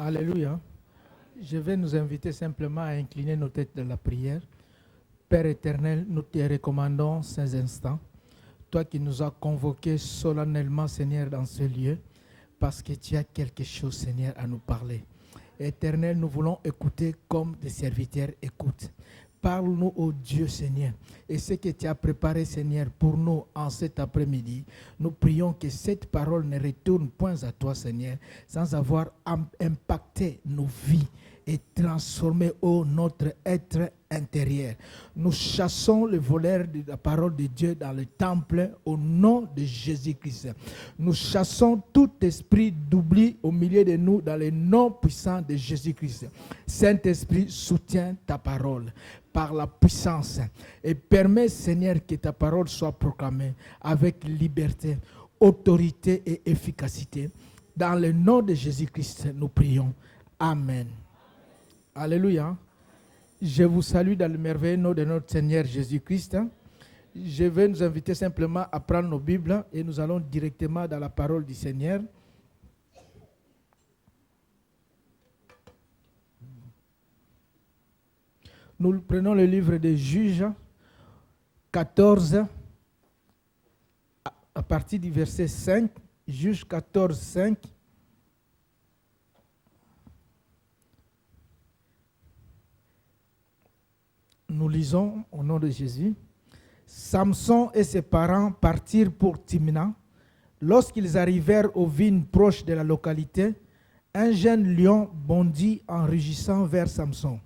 Alléluia. Je vais nous inviter simplement à incliner nos têtes dans la prière. Père éternel, nous te recommandons ces instants. Toi qui nous as convoqués solennellement, Seigneur, dans ce lieu, parce que tu as quelque chose, Seigneur, à nous parler. Éternel, nous voulons écouter comme des serviteurs écoutent. Parle-nous, ô Dieu, Seigneur. Et ce que tu as préparé, Seigneur, pour nous en cet après-midi, nous prions que cette parole ne retourne point à toi, Seigneur, sans avoir impacté nos vies et transformé notre être intérieur. Nous chassons le voleur de la parole de Dieu dans le temple au nom de Jésus-Christ. Nous chassons tout esprit d'oubli au milieu de nous dans le nom puissant de Jésus-Christ. Saint-Esprit, soutiens ta parole par la puissance et permets, Seigneur, que ta parole soit proclamée avec liberté, autorité et efficacité. Dans le nom de Jésus-Christ, nous prions. Amen. Alléluia. Je vous salue dans le merveilleux nom de notre Seigneur Jésus-Christ. Je vais nous inviter simplement à prendre nos Bibles et nous allons directement dans la parole du Seigneur. Nous prenons le livre des Juges 14 à partir du verset 5, Juges 14, 5. Nous lisons au nom de Jésus. Samson et ses parents partirent pour Timna. Lorsqu'ils arrivèrent aux vignes proches de la localité, un jeune lion bondit en rugissant vers Samson.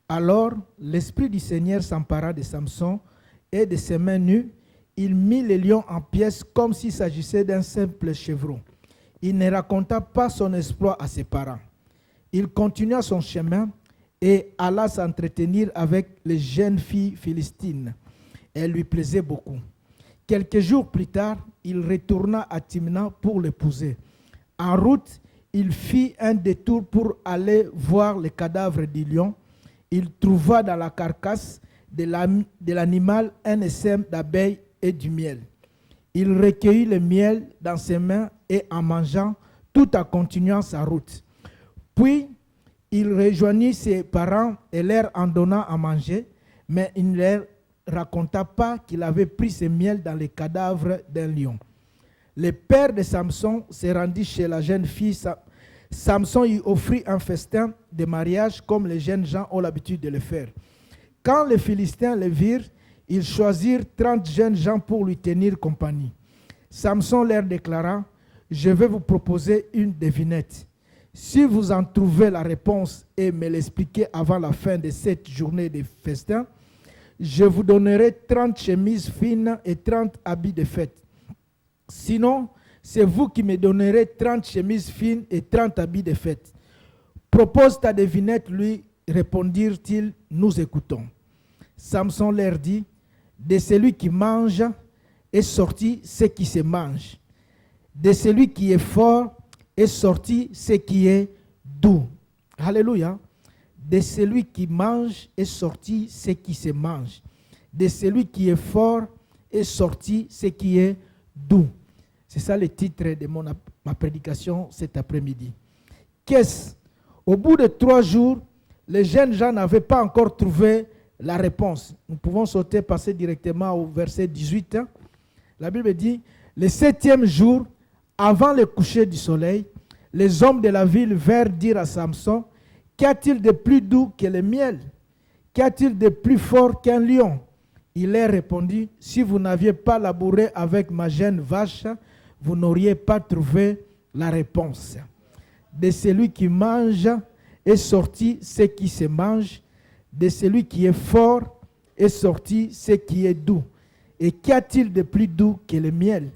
Alors, l'Esprit du Seigneur s'empara de Samson et de ses mains nues, il mit le lion en pièces comme s'il s'agissait d'un simple chevreau. Il ne raconta pas son exploit à ses parents. Il continua son chemin et alla s'entretenir avec les jeunes filles philistines. Elle lui plaisait beaucoup. Quelques jours plus tard, il retourna à Timna pour l'épouser. En route, il fit un détour pour aller voir le cadavre du lion. Il trouva dans la carcasse de l'animal un essaim d'abeilles et du miel. Il recueillit le miel dans ses mains et en mangeant, tout en continuant sa route. Puis, il rejoignit ses parents et leur en donna à manger, mais il ne leur raconta pas qu'il avait pris ce miel dans le cadavre d'un lion. Le père de Samson se rendit chez la jeune fille. Samson y offrit un festin de mariage comme les jeunes gens ont l'habitude de le faire. Quand les Philistins le virent, ils choisirent 30 jeunes gens pour lui tenir compagnie. Samson leur déclara, « Je vais vous proposer une devinette. Si vous en trouvez la réponse et me l'expliquez avant la fin de cette journée de festin, je vous donnerai 30 chemises fines et 30 habits de fête. Sinon, c'est vous qui me donnerez 30 chemises fines et 30 habits de fête. Propose ta devinette, lui répondirent-ils, nous écoutons. Samson leur dit, de celui qui mange est sorti ce qui se mange. De celui qui est fort est sorti ce qui est doux. Alléluia. De celui qui mange est sorti ce qui se mange. De celui qui est fort est sorti ce qui est doux. C'est ça le titre de ma prédication cet après-midi. Qu'est-ce? Au bout de 3 jours, les jeunes gens n'avaient pas encore trouvé la réponse. Nous pouvons passer directement au verset 18. La Bible dit, le 7e jour, avant le coucher du soleil, les hommes de la ville vinrent dire à Samson, qu'y a-t-il de plus doux que le miel? Qu'y a-t-il de plus fort qu'un lion? Il leur répondit, si vous n'aviez pas labouré avec ma jeune vache, vous n'auriez pas trouvé la réponse. De celui qui mange est sorti ce qui se mange, de celui qui est fort est sorti ce qui est doux. Et qu'y a-t-il de plus doux que le miel?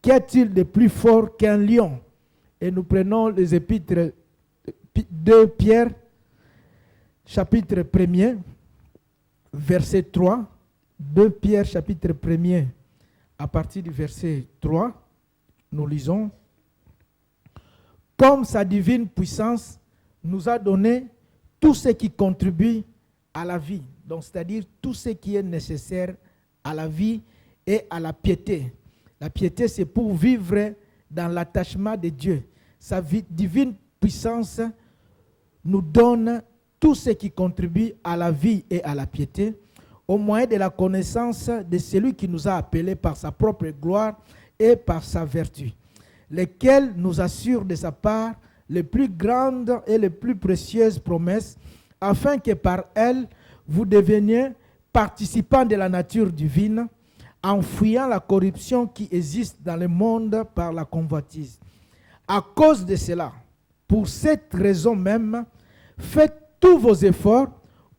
Qu'y a-t-il de plus fort qu'un lion? Et nous prenons les épîtres de Pierre, chapitre 1er, verset 3. 2 Pierre, chapitre 1er, à partir du verset 3, nous lisons. Comme sa divine puissance nous a donné tout ce qui contribue à la vie, donc c'est-à-dire tout ce qui est nécessaire à la vie et à la piété. La piété, c'est pour vivre dans l'attachement de Dieu. Sa divine puissance nous donne tout ce qui contribue à la vie et à la piété, au moyen de la connaissance de celui qui nous a appelés par sa propre gloire et par sa vertu, lesquels nous assurent de sa part les plus grandes et les plus précieuses promesses, afin que par elles, vous deveniez participants de la nature divine, en fuyant la corruption qui existe dans le monde par la convoitise. À cause de cela, pour cette raison même, faites tous vos efforts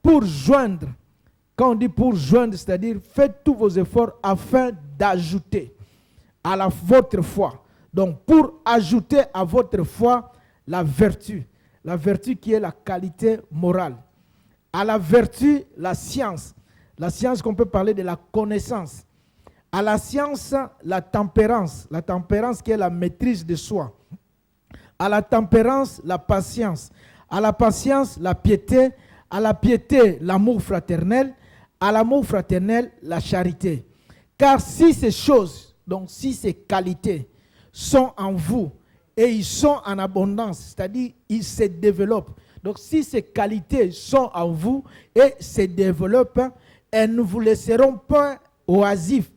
pour joindre. Quand on dit pour joindre, c'est-à-dire faites tous vos efforts afin d'ajouter à votre foi. Donc pour ajouter à votre foi la vertu qui est la qualité morale. À la vertu, la science qu'on peut parler de la connaissance. À la science, la tempérance qui est la maîtrise de soi. À la tempérance, la patience. À la patience, la piété. À la piété, l'amour fraternel. À l'amour fraternel, la charité. Car si ces choses, donc si ces qualités sont en vous et ils sont en abondance, c'est-à-dire ils se développent. Donc si ces qualités sont en vous et se développent, elles ne vous laisseront pas oisifs.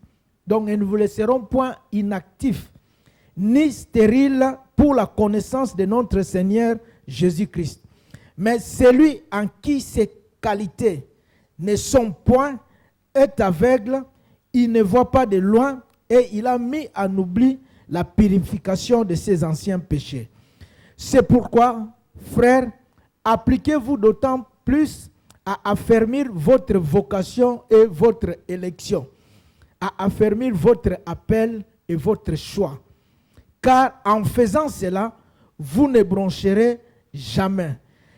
Donc elles ne vous laisseront point inactifs, ni stériles pour la connaissance de notre Seigneur Jésus-Christ. Mais celui en qui ces qualités ne sont point est aveugle, il ne voit pas de loin et il a mis en oubli la purification de ses anciens péchés. C'est pourquoi, frères, appliquez-vous d'autant plus à affermir votre vocation et votre élection, à affermir votre appel et votre choix. Car en faisant cela, vous ne broncherez jamais.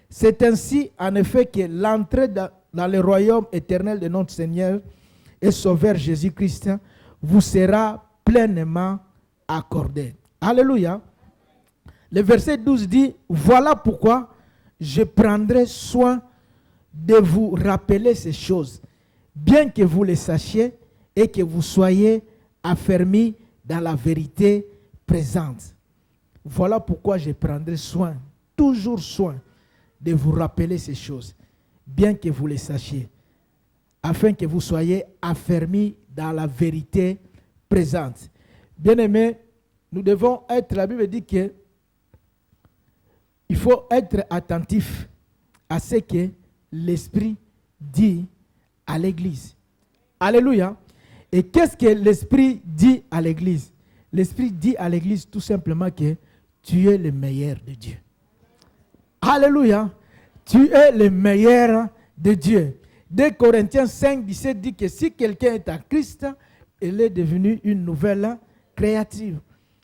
C'est ainsi, en effet, que l'entrée dans le royaume éternel de notre Seigneur et Sauveur Jésus-Christ vous sera pleinement accordée. Alléluia. Le verset 12 dit, « Voilà pourquoi je prendrai soin de vous rappeler ces choses, bien que vous les sachiez et que vous soyez affermis dans la vérité présente. Voilà pourquoi je prendrai soin, toujours soin, de vous rappeler ces choses, bien que vous les sachiez, afin que vous soyez affermis dans la vérité présente. » Bien-aimés, nous devons être, la Bible dit que il faut être attentif à ce que l'Esprit dit à l'Église. Alléluia. Et qu'est-ce que l'Esprit dit à l'Église? L'Esprit dit à l'Église tout simplement que tu es le meilleur de Dieu. Alléluia. Tu es le meilleur de Dieu. 2 Corinthiens 5, 17 dit que si quelqu'un est en Christ, il est devenu une nouvelle créature.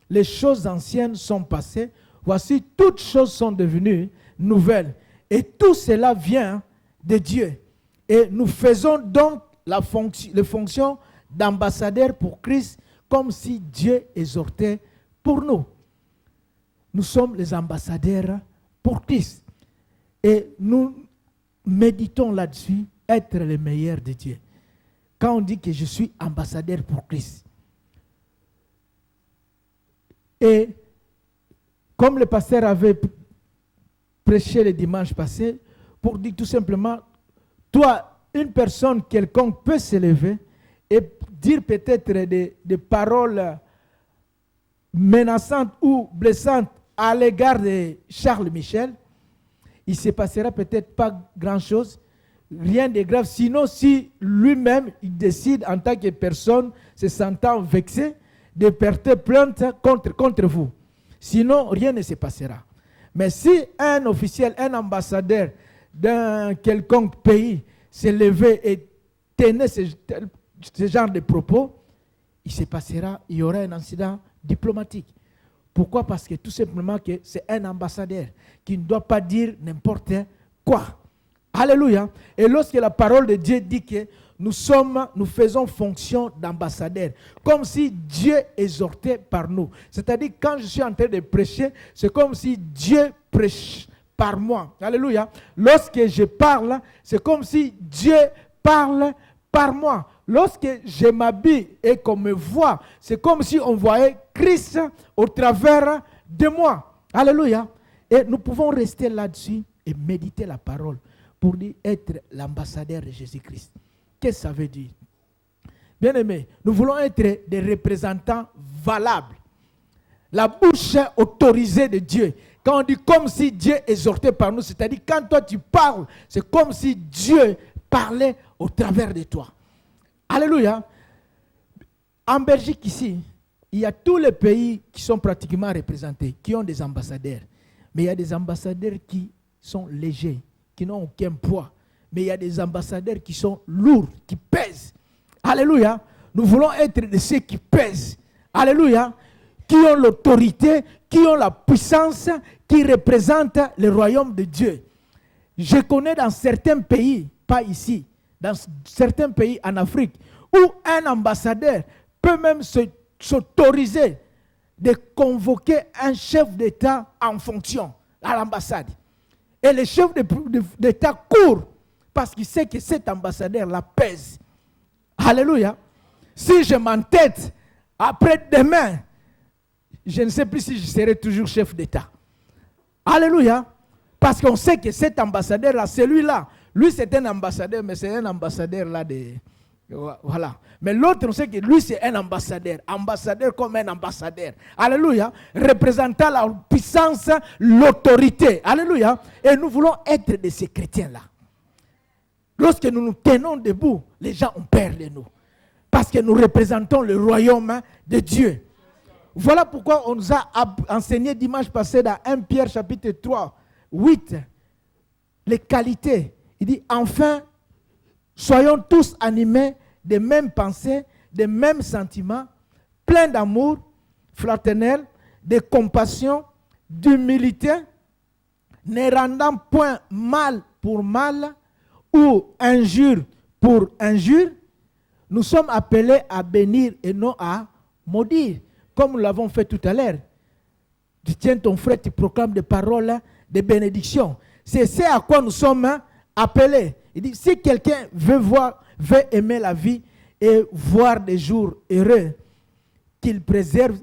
Les choses anciennes sont passées. Voici, toutes choses sont devenues nouvelles. Et tout cela vient de Dieu. Et nous faisons donc les fonctions d'ambassadeurs pour Christ comme si Dieu exhortait pour nous. Nous sommes les ambassadeurs pour Christ. Et nous méditons là-dessus, être les meilleurs de Dieu. Quand on dit que je suis ambassadeur pour Christ. Et comme le pasteur avait prêché le dimanche passé, pour dire tout simplement, toi, une personne quelconque peut se lever et dire peut-être des paroles menaçantes ou blessantes à l'égard de Charles Michel. Il ne se passera peut-être pas grand-chose, rien de grave. Sinon, si lui-même, il décide en tant que personne se sentant vexé, de porter plainte contre vous. Sinon, rien ne se passera. Mais si un officiel, un ambassadeur d'un quelconque pays s'est levé et tenait ce genre de propos, il se passera, il y aura un incident diplomatique. Pourquoi? Parce que tout simplement que c'est un ambassadeur qui ne doit pas dire n'importe quoi. Alléluia. Et lorsque la parole de Dieu dit que nous faisons fonction d'ambassadeurs, comme si Dieu exhortait par nous. C'est-à-dire, quand je suis en train de prêcher, c'est comme si Dieu prêche par moi. Alléluia. Lorsque je parle, c'est comme si Dieu parle par moi. Lorsque je m'habille et qu'on me voit, c'est comme si on voyait Christ au travers de moi. Alléluia. Et nous pouvons rester là-dessus et méditer la parole pour dire être l'ambassadeur de Jésus-Christ. Qu'est-ce que ça veut dire? Bien-aimés, nous voulons être des représentants valables. La bouche autorisée de Dieu. Quand on dit comme si Dieu exhortait par nous, c'est-à-dire quand toi tu parles, c'est comme si Dieu parlait au travers de toi. Alléluia. En Belgique ici, il y a tous les pays qui sont pratiquement représentés, qui ont des ambassadeurs. Mais il y a des ambassadeurs qui sont légers, qui n'ont aucun poids. Mais il y a des ambassadeurs qui sont lourds, qui pèsent. Alléluia. Nous voulons être de ceux qui pèsent. Alléluia. Qui ont l'autorité, qui ont la puissance, qui représentent le royaume de Dieu. Je connais dans certains pays, pas ici, dans certains pays en Afrique, où un ambassadeur peut même s'autoriser de convoquer un chef d'État en fonction à l'ambassade. Et le chef d'État court parce qu'il sait que cet ambassadeur la pèse. Alléluia. Si je m'entête après-demain, je ne sais plus si je serai toujours chef d'État. Alléluia. Parce qu'on sait que cet ambassadeur-là, celui-là, lui c'est un ambassadeur, mais c'est un ambassadeur là de... Voilà. Mais l'autre, on sait que lui c'est un ambassadeur. Ambassadeur comme un ambassadeur. Alléluia. Représentant la puissance, l'autorité. Alléluia. Et nous voulons être de ces chrétiens-là. Lorsque nous nous tenons debout, les gens ont peur de nous. Parce que nous représentons le royaume de Dieu. Voilà pourquoi on nous a enseigné dimanche passé dans 1 Pierre chapitre 3, 8, les qualités. Il dit, enfin, soyons tous animés des mêmes pensées, des mêmes sentiments, pleins d'amour fraternel, de compassion, d'humilité, ne rendant point mal pour mal ou injure pour injure. Nous sommes appelés à bénir et non à maudire. Comme nous l'avons fait tout à l'heure. Tu tiens ton frère, tu proclames des paroles de bénédiction. C'est ce à quoi nous sommes appelés. Il dit, si quelqu'un veut aimer la vie et voir des jours heureux, qu'il préserve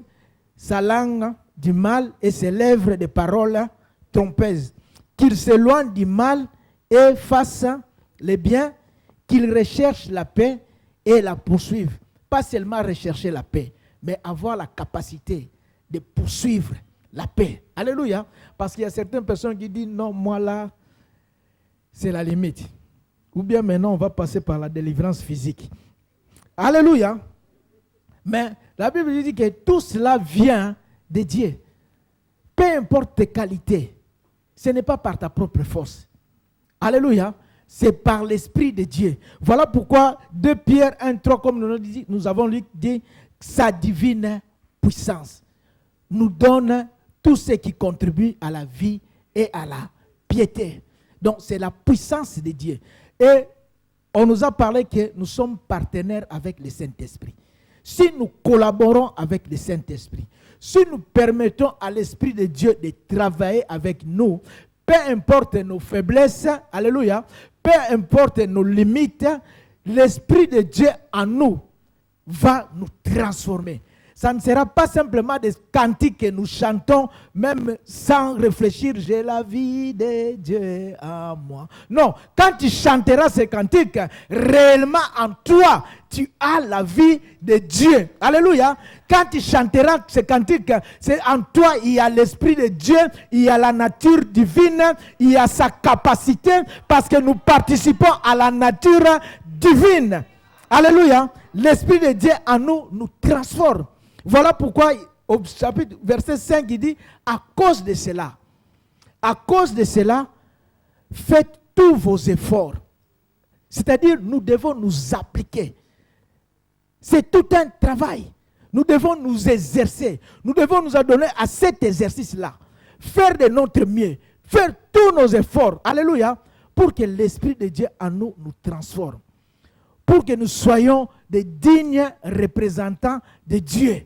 sa langue du mal et ses lèvres des paroles trompeuses. Qu'il s'éloigne du mal et fasse le bien, qu'il recherche la paix et la poursuive. Pas seulement rechercher la paix, mais avoir la capacité de poursuivre la paix. Alléluia. Parce qu'il y a certaines personnes qui disent, non, moi là, c'est la limite. Ou bien maintenant, on va passer par la délivrance physique. Alléluia. Mais la Bible dit que tout cela vient de Dieu. Peu importe tes qualités, ce n'est pas par ta propre force. Alléluia. C'est par l'Esprit de Dieu. Voilà pourquoi 2 Pierre 1:3, comme nous avons dit, sa divine puissance nous donne tout ce qui contribue à la vie et à la piété. Donc c'est la puissance de Dieu. Et on nous a parlé que nous sommes partenaires avec le Saint-Esprit. Si nous collaborons avec le Saint-Esprit, si nous permettons à l'Esprit de Dieu de travailler avec nous, peu importe nos faiblesses, alléluia, peu importe nos limites, l'Esprit de Dieu en nous va nous transformer. Ça ne sera pas simplement des cantiques que nous chantons, même sans réfléchir, j'ai la vie de Dieu à moi. Non, quand tu chanteras ces cantiques, réellement en toi, tu as la vie de Dieu. Alléluia. Quand tu chanteras ces cantiques, c'est en toi, il y a l'Esprit de Dieu, il y a la nature divine, il y a sa capacité, parce que nous participons à la nature divine. Alléluia. L'Esprit de Dieu en nous, nous transforme. Voilà pourquoi au chapitre verset 5, il dit, à cause de cela, faites tous vos efforts. C'est-à-dire, nous devons nous appliquer. C'est tout un travail. Nous devons nous exercer. Nous devons nous adonner à cet exercice-là. Faire de notre mieux. Faire tous nos efforts. Alléluia. Pour que l'Esprit de Dieu en nous nous transforme. Pour que nous soyons des dignes représentants de Dieu.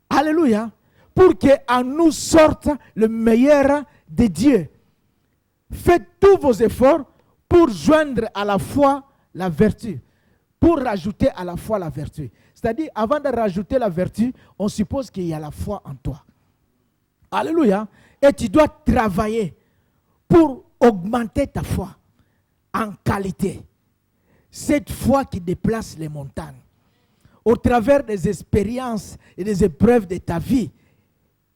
Alléluia. Pour qu'en nous sorte le meilleur de Dieu. Faites tous vos efforts pour joindre à la foi la vertu. Pour rajouter à la foi la vertu. C'est-à-dire, avant de rajouter la vertu, on suppose qu'il y a la foi en toi. Alléluia. Et tu dois travailler pour augmenter ta foi en qualité. Cette foi qui déplace les montagnes. Au travers des expériences et des épreuves de ta vie,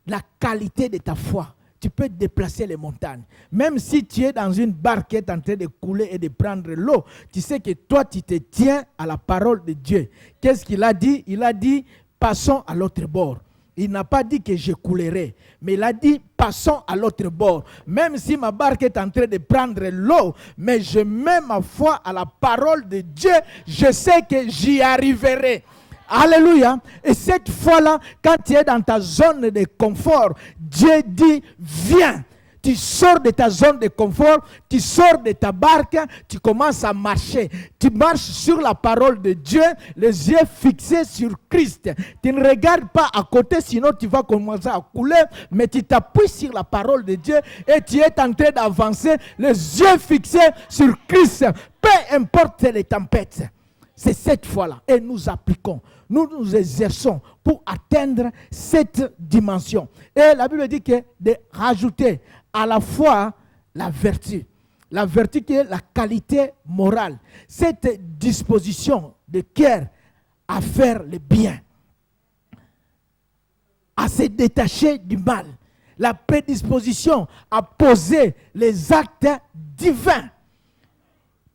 la qualité de ta foi, tu peux déplacer les montagnes. Même si tu es dans une barque qui est en train de couler et de prendre l'eau, tu sais que toi, tu te tiens à la parole de Dieu. Qu'est-ce qu'il a dit? Il a dit, passons à l'autre bord. Il n'a pas dit que je coulerai, mais il a dit, passons à l'autre bord. Même si ma barque est en train de prendre l'eau, mais je mets ma foi à la parole de Dieu, je sais que j'y arriverai. Alléluia. Et cette fois-là, quand tu es dans ta zone de confort, Dieu dit, viens. Tu sors de ta zone de confort, tu sors de ta barque, tu commences à marcher. Tu marches sur la parole de Dieu, les yeux fixés sur Christ. Tu ne regardes pas à côté, sinon tu vas commencer à couler, mais tu t'appuies sur la parole de Dieu et tu es en train d'avancer, les yeux fixés sur Christ. Peu importe les tempêtes. C'est cette fois-là. Et nous appliquons, nous nous exerçons pour atteindre cette dimension. Et la Bible dit que de rajouter à la fois la vertu. La vertu qui est la qualité morale. Cette disposition de cœur à faire le bien. À se détacher du mal. La prédisposition à poser les actes divins.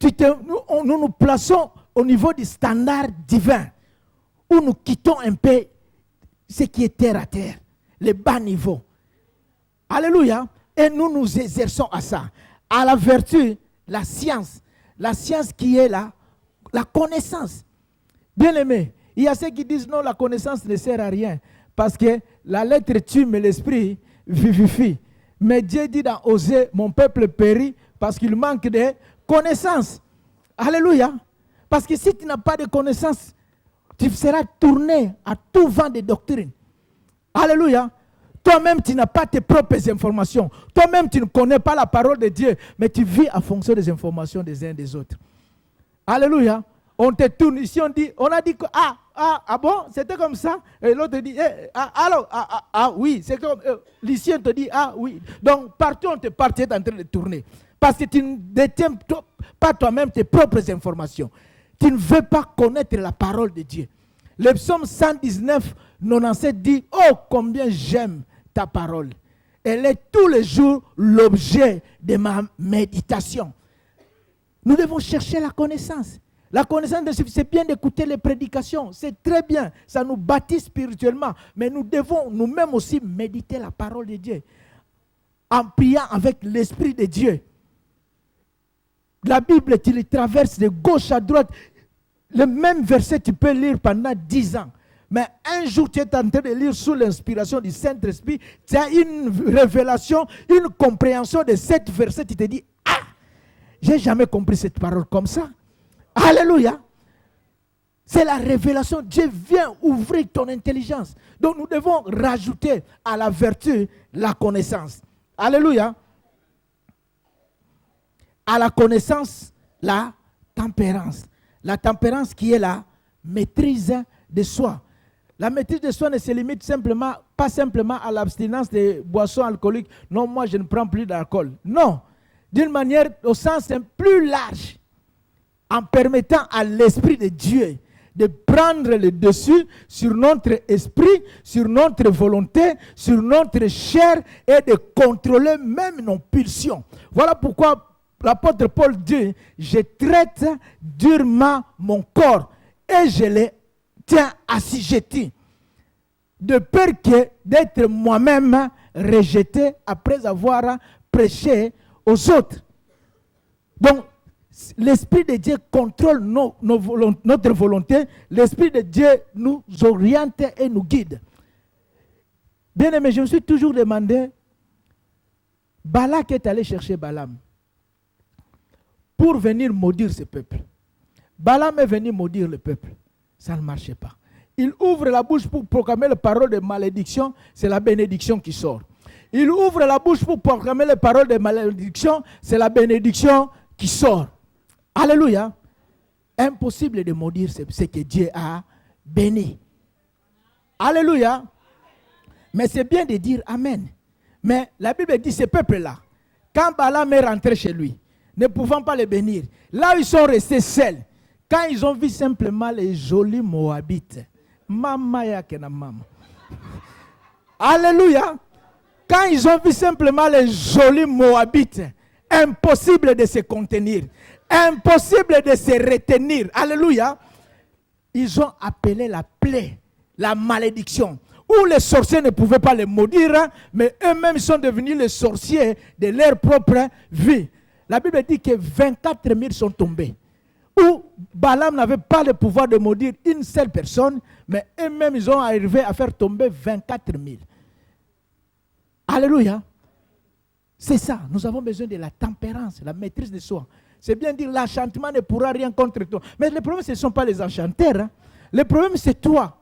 Nous nous plaçons au niveau du standard divin, où nous quittons un peu ce qui est terre à terre, les bas niveaux. Alléluia. Et nous nous exerçons à ça. À la vertu, la science qui est là, la connaissance. Bien aimé, il y a ceux qui disent non, la connaissance ne sert à rien, parce que la lettre tue, mais l'esprit vivifie. Mais Dieu dit dans Osée, mon peuple périt parce qu'il manque de connaissance. Alléluia. Parce que si tu n'as pas de connaissance, tu seras tourné à tout vent de doctrine. Alléluia. Toi-même, tu n'as pas tes propres informations. Toi-même, tu ne connais pas la parole de Dieu, mais tu vis en fonction des informations des uns et des autres. Alléluia. On te tourne ici, on a dit que, bon, c'était comme ça. Et l'autre dit, oui, c'est comme, l'ici, on te dit, oui. Donc, partout, tu es en train de tourner. Parce que tu ne détiens pas toi-même tes propres informations. Tu ne veux pas connaître la parole de Dieu. Le psaume 119, 97 dit, oh, combien j'aime ta parole. Elle est tous les jours l'objet de ma méditation. Nous devons chercher la connaissance. La connaissance, c'est bien d'écouter les prédications. C'est très bien. Ça nous bâtit spirituellement. Mais nous devons nous-mêmes aussi méditer la parole de Dieu. En priant avec l'Esprit de Dieu. La Bible, tu le traverses de gauche à droite. Le même verset, tu peux lire pendant 10 ans. Mais un jour, tu es en train de lire sous l'inspiration du Saint-Esprit. Tu as une révélation, une compréhension de cet verset. Tu te dis, j'ai jamais compris cette parole comme ça. Alléluia. C'est la révélation. Dieu vient ouvrir ton intelligence. Donc nous devons rajouter à la vertu la connaissance. Alléluia. À la connaissance, la tempérance. La tempérance qui est la maîtrise de soi. La maîtrise de soi ne se limite pas simplement à l'abstinence des boissons alcooliques. Non, moi je ne prends plus d'alcool. Non. D'une manière, au sens plus large. En permettant à l'Esprit de Dieu de prendre le dessus sur notre esprit, sur notre volonté, sur notre chair et de contrôler même nos pulsions. Voilà pourquoi l'apôtre Paul dit, je traite durement mon corps et je le tiens assujetti, de peur que d'être moi-même rejeté après avoir prêché aux autres. Donc, l'Esprit de Dieu contrôle notre volonté. L'Esprit de Dieu nous oriente et nous guide. Bien aimé, je me suis toujours demandé, Balak est allé chercher Balaam pour venir maudire ce peuple. Balaam est venu maudire le peuple. Ça ne marchait pas. Il ouvre la bouche pour proclamer les paroles de malédiction, c'est la bénédiction qui sort. Il ouvre la bouche pour proclamer les paroles de malédiction, c'est la bénédiction qui sort. Alléluia. Impossible de maudire ce que Dieu a béni. Alléluia. Mais c'est bien de dire Amen. Mais la Bible dit, ce peuple-là, quand Balaam est rentré chez lui, ne pouvant pas les bénir, là où ils sont restés seuls, quand ils ont vu simplement les jolis Moabites, Mama yakena mama. Alléluia. Quand ils ont vu simplement les jolis Moabites, impossible de se contenir, impossible de se retenir. Alléluia. Ils ont appelé la plaie, la malédiction, où les sorciers ne pouvaient pas les maudire, mais eux-mêmes sont devenus les sorciers de leur propre vie. La Bible dit que 24 000 sont tombés, où Balaam n'avait pas le pouvoir de maudire une seule personne, mais eux-mêmes ils ont arrivé à faire tomber 24 000. Alléluia. C'est ça, nous avons besoin de la tempérance, la maîtrise de soi. C'est bien dire l'enchantement ne pourra rien contre toi. Mais le problème, ce ne sont pas les enchanteurs. Hein. Le problème, c'est toi.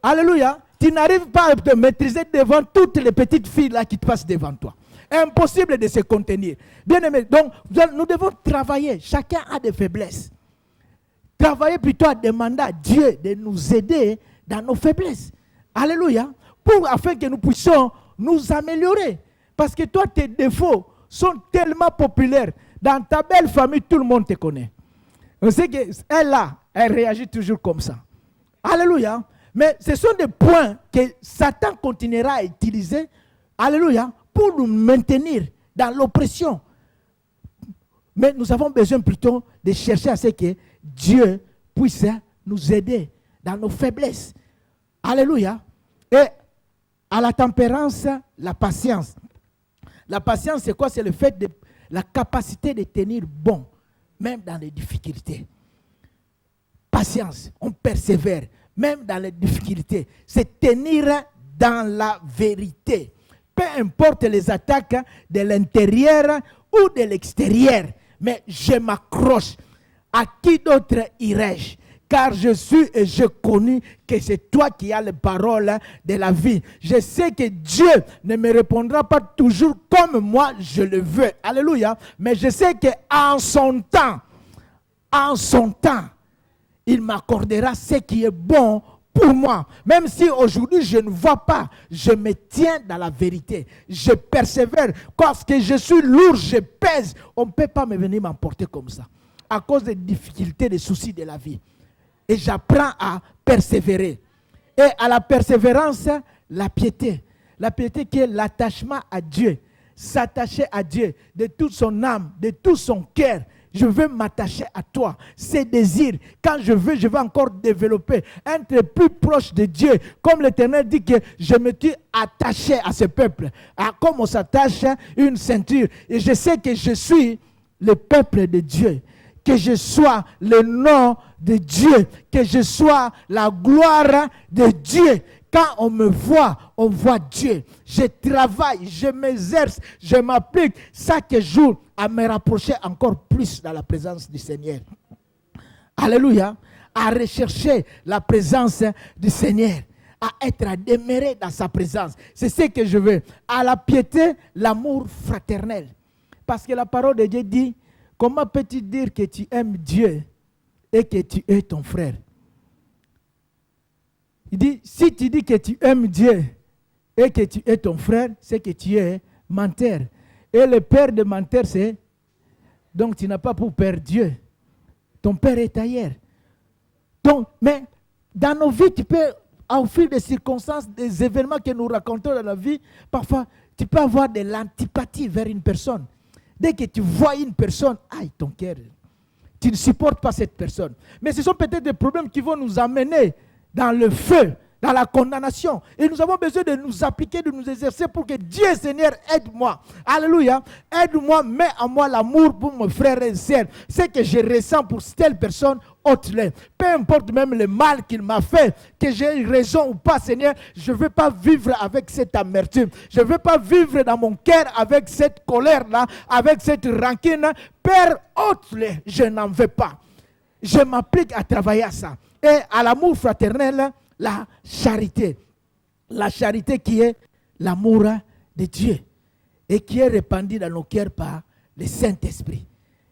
Alléluia. Tu n'arrives pas à te maîtriser devant toutes les petites filles là qui te passent devant toi. Impossible de se contenir. Bien aimé, donc nous devons travailler. Chacun a des faiblesses. Travailler plutôt à demander à Dieu de nous aider dans nos faiblesses. Alléluia. Afin que nous puissions nous améliorer. Parce que toi, tes défauts sont tellement populaires. Dans ta belle famille, tout le monde te connaît. On sait qu'elle là, elle réagit toujours comme ça. Alléluia. Mais ce sont des points que Satan continuera à utiliser. Alléluia. Pour nous maintenir dans l'oppression. Mais nous avons besoin plutôt de chercher à ce que Dieu puisse nous aider dans nos faiblesses. Alléluia. Et à la tempérance, la patience. La patience, c'est quoi? C'est le fait de la capacité de tenir bon, même dans les difficultés. Patience, on persévère, même dans les difficultés. C'est tenir dans la vérité. Peu importe les attaques de l'intérieur ou de l'extérieur, mais je m'accroche. À qui d'autre irai-je? Car je suis et je connais que c'est toi qui as les paroles de la vie. Je sais que Dieu ne me répondra pas toujours comme moi je le veux. Alléluia. Mais je sais qu'en son temps, il m'accordera ce qui est bon pour moi. Même si aujourd'hui je ne vois pas, je me tiens dans la vérité. Je persévère. Parce que je suis lourd, je pèse. On ne peut pas me venir m'emporter comme ça. À cause des difficultés, des soucis de la vie. Et j'apprends à persévérer. Et à la persévérance, la piété. La piété qui est l'attachement à Dieu. S'attacher à Dieu de toute son âme, de tout son cœur. Je veux m'attacher à toi. Ces désirs, quand je veux encore développer, être plus proche de Dieu. Comme l'Éternel dit que je me suis attaché à ce peuple. Comme on s'attache à une ceinture. Et je sais que je suis le peuple de Dieu. Que je sois le nom de Dieu, que je sois la gloire de Dieu. Quand on me voit, on voit Dieu. Je travaille, je m'exerce, je m'applique chaque jour à me rapprocher encore plus dans la présence du Seigneur. Alléluia. À rechercher la présence du Seigneur. À être à demeurer dans sa présence. C'est ce que je veux. À la piété, l'amour fraternel. Parce que la parole de Dieu dit, comment peux-tu dire que tu aimes Dieu et que tu es ton frère? Il dit, si tu dis que tu aimes Dieu et que tu es ton frère, c'est que tu es menteur. Et le père de menteur, c'est, donc tu n'as pas pour père Dieu. Ton père est ailleurs. Donc, mais dans nos vies, tu peux, au fil des circonstances, des événements que nous racontons dans la vie, parfois, tu peux avoir de l'antipathie vers une personne. Dès que tu vois une personne, aïe, ton cœur, tu ne supportes pas cette personne. Mais ce sont peut-être des problèmes qui vont nous amener dans le feu, dans la condamnation. Et nous avons besoin de nous appliquer, de nous exercer pour que Dieu, Seigneur, aide-moi. Alléluia. Aide-moi, mets en moi l'amour pour mon frère et sœur. Ce que je ressens pour telle personne, ôte-le. Peu importe même le mal qu'il m'a fait, que j'ai raison ou pas, Seigneur, je ne veux pas vivre avec cette amertume. Je ne veux pas vivre dans mon cœur avec cette colère-là, avec cette rancune. Père, ôte-le. Je n'en veux pas. Je m'applique à travailler à ça. Et à l'amour fraternel, la charité. La charité qui est l'amour de Dieu et qui est répandu dans nos cœurs par le Saint-Esprit.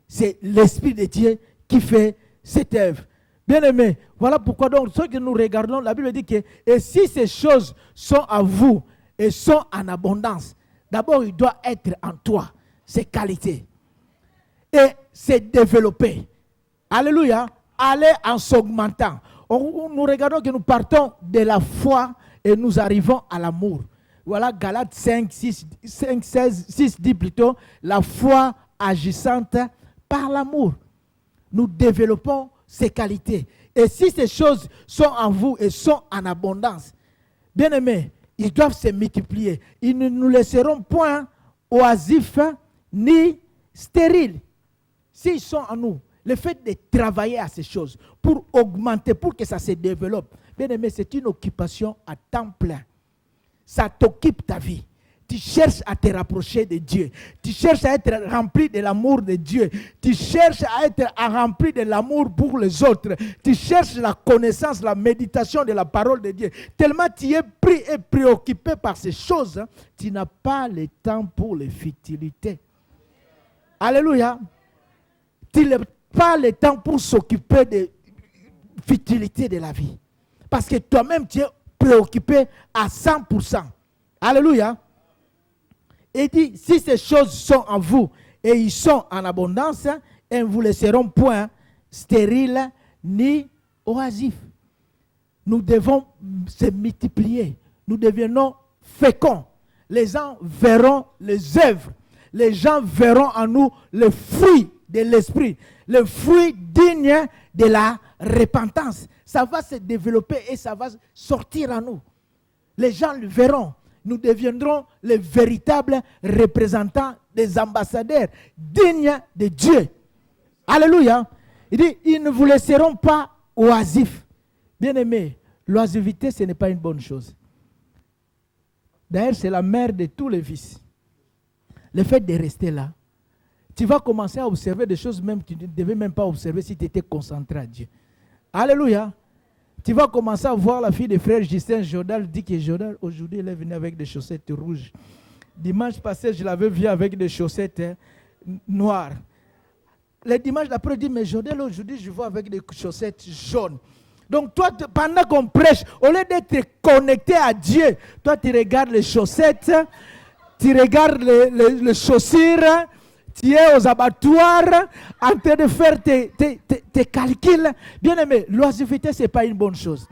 C'est l'Esprit de Dieu qui fait cette œuvre. Bien aimé, voilà pourquoi donc ce que nous regardons, la Bible dit que et si ces choses sont à vous et sont en abondance, D'abord, il doit être en toi, ses qualités. Et se développer. Alléluia. Aller en s'augmentant. Nous regardons que nous partons de la foi et nous arrivons à l'amour. Voilà, Galates 5, 16, 6 dit plutôt, la foi agissante par l'amour. Nous développons ces qualités. Et si ces choses sont en vous et sont en abondance, bien aimés, ils doivent se multiplier. Ils ne nous laisseront point oisifs ni stériles. S'ils sont en nous, le fait de travailler à ces choses pour augmenter, pour que ça se développe, bien aimé, c'est une occupation à temps plein. Ça t'occupe ta vie. Tu cherches à te rapprocher de Dieu. Tu cherches à être rempli de l'amour de Dieu. Tu cherches à être rempli de l'amour pour les autres. Tu cherches la connaissance, la méditation de la parole de Dieu. Tellement tu es pris et préoccupé par ces choses, tu n'as pas le temps pour les futilités. Alléluia. Tu n'as pas le temps pour s'occuper des futilités de la vie. Parce que toi-même, tu es préoccupé à 100%. Alléluia. Et dit, si ces choses sont en vous et ils sont en abondance, elles ne vous laisseront point stériles ni oisifs. Nous devons se multiplier. Nous devenons féconds. Les gens verront les œuvres. Les gens verront en nous le fruit de l'esprit. Le fruit digne de la repentance. Ça va se développer et ça va sortir en nous. Les gens le verront. Nous deviendrons les véritables représentants des ambassadeurs dignes de Dieu. Alléluia. Il dit, ils ne vous laisseront pas oisifs. Bien-aimés, l'oisiveté, ce n'est pas une bonne chose. D'ailleurs, c'est la mère de tous les vices. Le fait de rester là, tu vas commencer à observer des choses même que tu ne devais même pas observer si tu étais concentré à Dieu. Alléluia. Tu vas commencer à voir la fille de frère Justin Jodal dit que Jodal, aujourd'hui, elle est venue avec des chaussettes rouges. Dimanche passé, je l'avais vu avec des chaussettes noires. Le dimanche d'après, il dit, mais Jodal, aujourd'hui, je vois avec des chaussettes jaunes. Donc toi, pendant qu'on prêche, au lieu d'être connecté à Dieu, toi, tu regardes les chaussettes, tu regardes les chaussures, tu es aux abattoirs en train de faire tes calculs. Bien aimé, l'oisiveté, ce n'est pas une bonne chose.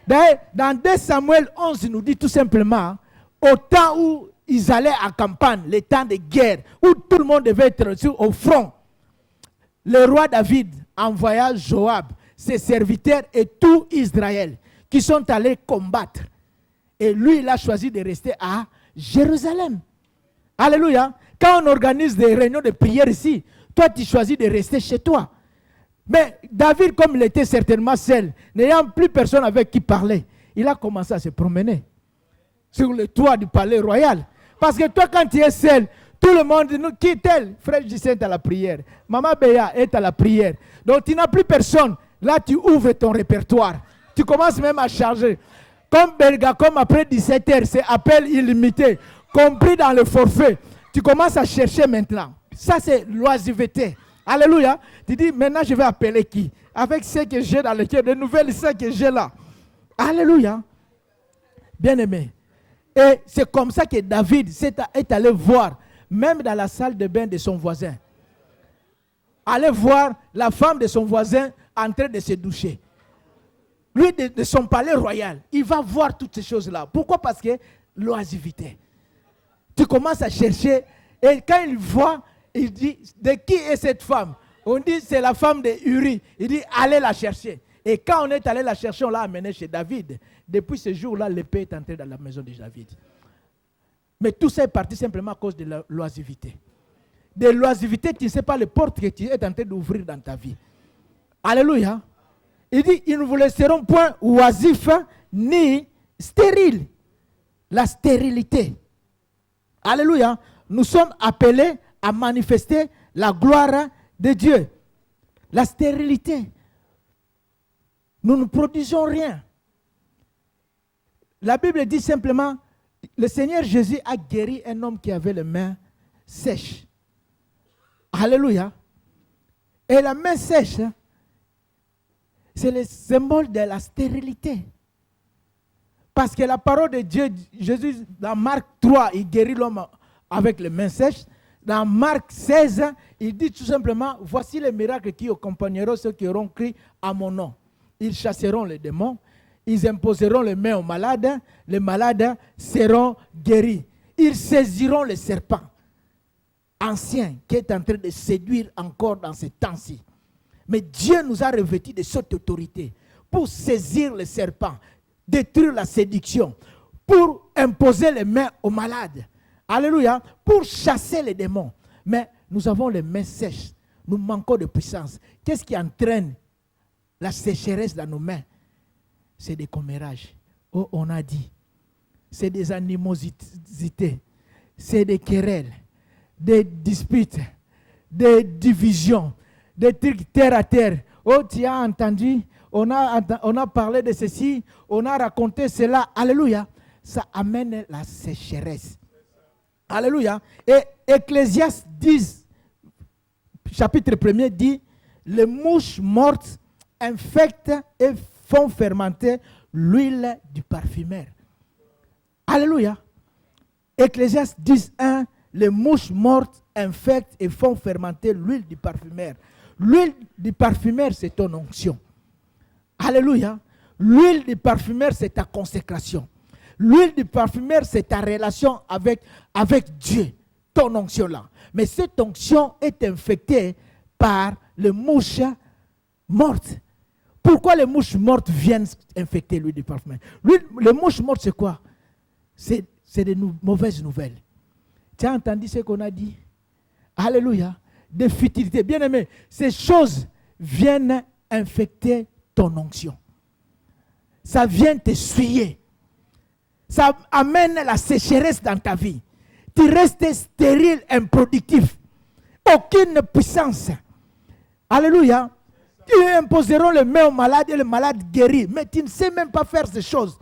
D'ailleurs, dans 2 Samuel 11, il nous dit tout simplement, au temps où ils allaient à campagne, les temps de guerre, où tout le monde devait être au front, le roi David envoya Joab, ses serviteurs et tout Israël qui sont allés combattre. Et lui, il a choisi de rester à Jérusalem. Alléluia. Quand on organise des réunions de prière ici, toi tu choisis de rester chez toi. Mais David, comme il était certainement seul, n'ayant plus personne avec qui parler, il a commencé à se promener sur le toit du palais royal. Parce que toi, quand tu es seul, tout le monde nous quitte elle. Frère Justin est à la prière. Maman Béa est à la prière. Donc tu n'as plus personne. Là, tu ouvres ton répertoire. Tu commences même à charger. Comme Belgacom, après 17 heures, c'est appel illimité, compris dans le forfait. Tu commences à chercher maintenant. Ça, c'est l'oisiveté. Alléluia. Tu dis, maintenant, je vais appeler qui? Avec ce que j'ai dans le cœur, de nouvelles histoires que j'ai là. Alléluia. Bien-aimé. Et c'est comme ça que David est allé voir, même dans la salle de bain de son voisin. Aller voir la femme de son voisin en train de se doucher. Lui, de son palais royal, il va voir toutes ces choses-là. Pourquoi? Parce que l'oisiveté. Tu commences à chercher et quand il voit, il dit, de qui est cette femme? On dit, c'est la femme de Uri. Il dit, allez la chercher. Et quand on est allé la chercher, on l'a amenée chez David. Depuis ce jour-là, l'épée est entrée dans la maison de David. Mais tout ça est parti simplement à cause de l'oisiveté. De l'oisiveté, tu ne sais pas les portes que tu es en train d'ouvrir dans ta vie. Alléluia. Il dit, ils ne vous laisseront point oisifs ni stériles. La stérilité. Alléluia. Nous sommes appelés à manifester la gloire de Dieu. La stérilité. Nous ne produisons rien. La Bible dit simplement, le Seigneur Jésus a guéri un homme qui avait les mains sèches. Alléluia. Et la main sèche, c'est le symbole de la stérilité. Parce que la parole de Dieu, Jésus, dans Marc 3, il guérit l'homme avec les mains sèches. Dans Marc 16, il dit tout simplement, voici les miracles qui accompagneront ceux qui auront cru à mon nom. Ils chasseront les démons, ils imposeront les mains aux malades, les malades seront guéris. Ils saisiront les serpents anciens qui est en train de séduire encore dans ces temps-ci. Mais Dieu nous a revêtis de cette autorité pour saisir les serpents, détruire la séduction, pour imposer les mains aux malades. Alléluia, pour chasser les démons. Mais nous avons les mains sèches, nous manquons de puissance. Qu'est-ce qui entraîne la sécheresse dans nos mains? C'est des commérages. Oh, on a dit. C'est des animosités, c'est des querelles, des disputes, des divisions, des trucs terre à terre. Oh, tu as entendu, on a parlé de ceci, on a raconté cela. Alléluia. Ça amène la sécheresse. Alléluia. Et Ecclésiaste 10, chapitre 1er dit, les mouches mortes infectent et font fermenter l'huile du parfumeur. Alléluia. Ecclésiaste 10.1, les mouches mortes infectent et font fermenter l'huile du parfumeur. L'huile du parfumeur, c'est ton onction. Alléluia. L'huile du parfumeur, c'est ta consécration. L'huile du parfumeur, c'est ta relation avec Dieu, ton onction-là. Mais cette onction est infectée par les mouches mortes. Pourquoi les mouches mortes viennent infecter l'huile du parfumeur? Les mouches mortes, c'est quoi? C'est des mauvaises nouvelles. Tu as entendu ce qu'on a dit? Alléluia. Des futilités. Bien aimé, ces choses viennent infecter ton onction. Ça vient te souiller. Ça amène la sécheresse dans ta vie. Tu restes stérile, improductif. Aucune puissance. Alléluia. Ils imposeront les mains aux malades et les malades guéris. Mais tu ne sais même pas faire ces choses.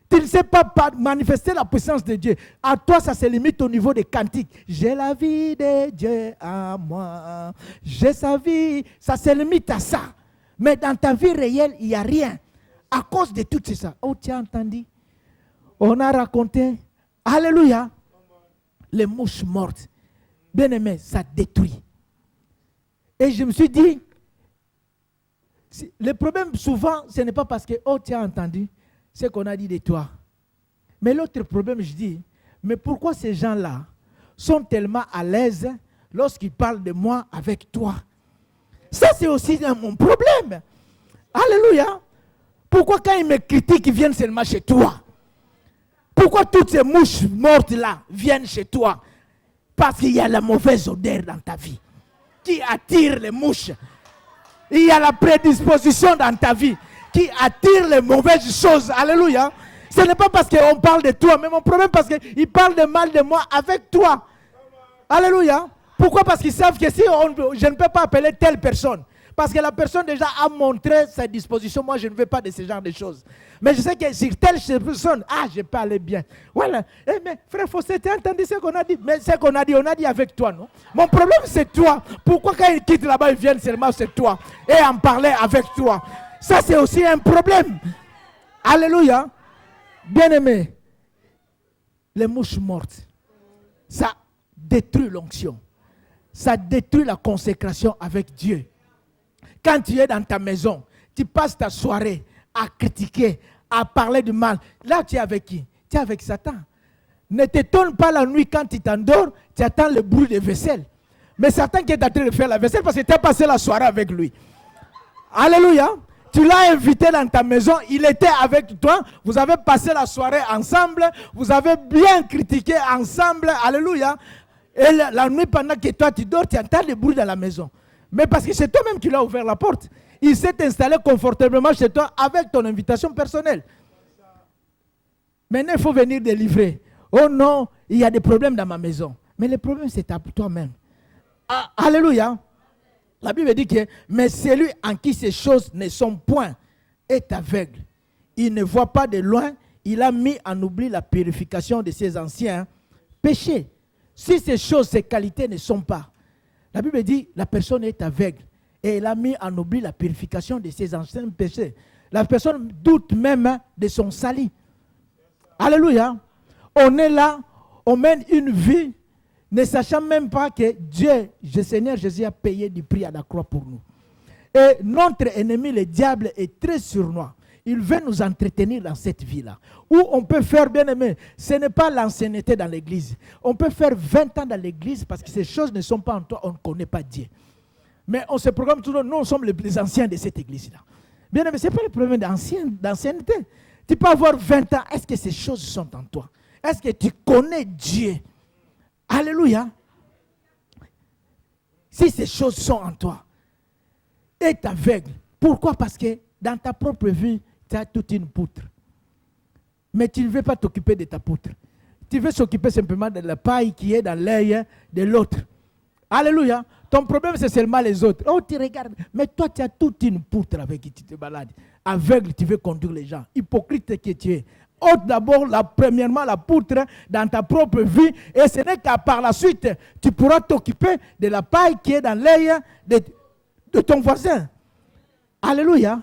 Tu ne sais pas manifester la puissance de Dieu. À toi, ça se limite au niveau des cantiques. J'ai la vie de Dieu à moi. J'ai sa vie. Ça se limite à ça. Mais dans ta vie réelle, il n'y a rien. À cause de tout ça. Oh, tu as entendu? On a raconté. Alléluia. Les mouches mortes. Bien aimé, ça détruit. Et je me suis dit, le problème souvent, ce n'est pas parce que, oh, tu as entendu ce qu'on a dit de toi. Mais l'autre problème, je dis, mais pourquoi ces gens-là sont tellement à l'aise lorsqu'ils parlent de moi avec toi? Ça, c'est aussi mon problème. Alléluia. Pourquoi quand ils me critiquent, ils viennent seulement chez toi? Pourquoi toutes ces mouches mortes-là viennent chez toi? Parce qu'il y a la mauvaise odeur dans ta vie qui attire les mouches. Il y a la prédisposition dans ta vie qui attire les mauvaises choses. Alléluia. Ce n'est pas parce qu'on parle de toi, mais mon problème parce qu'ils parlent de mal de moi avec toi. Alléluia. Pourquoi? Parce qu'ils savent que si je ne peux pas appeler telle personne, parce que la personne déjà a montré sa disposition, moi je ne veux pas de ce genre de choses. Mais je sais que sur telle personne, je peux aller bien. Voilà. Mais frère Fossé, tu as entendu ce qu'on a dit? Mais ce qu'on a dit avec toi, non? Mon problème c'est toi. Pourquoi quand ils quittent là-bas, ils viennent seulement c'est toi et en parler avec toi? Ça c'est aussi un problème. Alléluia. Bien-aimé, les mouches mortes, ça détruit l'onction. Ça détruit la consécration avec Dieu. Quand tu es dans ta maison, tu passes ta soirée à critiquer, à parler du mal. Là, tu es avec qui? Tu es avec Satan. Ne t'étonne pas la nuit quand tu t'endors, tu attends le bruit de vaisselle. Mais Satan qui est en train de faire la vaisselle parce que tu as passé la soirée avec lui. Alléluia. Tu l'as invité dans ta maison, il était avec toi, vous avez passé la soirée ensemble, vous avez bien critiqué ensemble. Alléluia. Et la nuit, pendant que toi tu dors, tu entends le bruit dans la maison. Mais parce que c'est toi-même qui l'as ouvert la porte. Il s'est installé confortablement chez toi avec ton invitation personnelle. Maintenant, il faut venir délivrer. Oh non, il y a des problèmes dans ma maison. Mais le problème, c'est à toi-même. Alléluia. La Bible dit que, mais celui en qui ces choses ne sont point est aveugle. Il ne voit pas de loin. Il a mis en oubli la purification de ses anciens péchés. Si ces choses, ces qualités ne sont pas, la Bible dit la personne est aveugle et elle a mis en oubli la purification de ses anciens péchés. La personne doute même de son salut. Alléluia. On est là, on mène une vie ne sachant même pas que Dieu, le Seigneur Jésus a payé du prix à la croix pour nous. Et notre ennemi, le diable, est très sournois. Il veut nous entretenir dans cette vie-là. Où on peut faire, bien aimé, ce n'est pas l'ancienneté dans l'église. On peut faire 20 ans dans l'église parce que ces choses ne sont pas en toi, on ne connaît pas Dieu. Mais on se programme toujours, nous sommes les anciens de cette église-là. Bien aimé, ce n'est pas le problème d'ancienneté. Tu peux avoir 20 ans, est-ce que ces choses sont en toi? Est-ce que tu connais Dieu? Alléluia. Si ces choses sont en toi, et tu es aveugle. Pourquoi? Parce que dans ta propre vie, tu as toute une poutre. Mais tu ne veux pas t'occuper de ta poutre. Tu veux s'occuper simplement de la paille qui est dans l'œil de l'autre. Alléluia. Ton problème, c'est seulement les autres. Oh, tu regardes. Mais toi, tu as toute une poutre avec qui tu te balades. Aveugle, tu veux conduire les gens. Hypocrite que tu es. Ôte d'abord, premièrement, la poutre dans ta propre vie. Et ce n'est qu'à par la suite, tu pourras t'occuper de la paille qui est dans l'œil de ton voisin. Alléluia.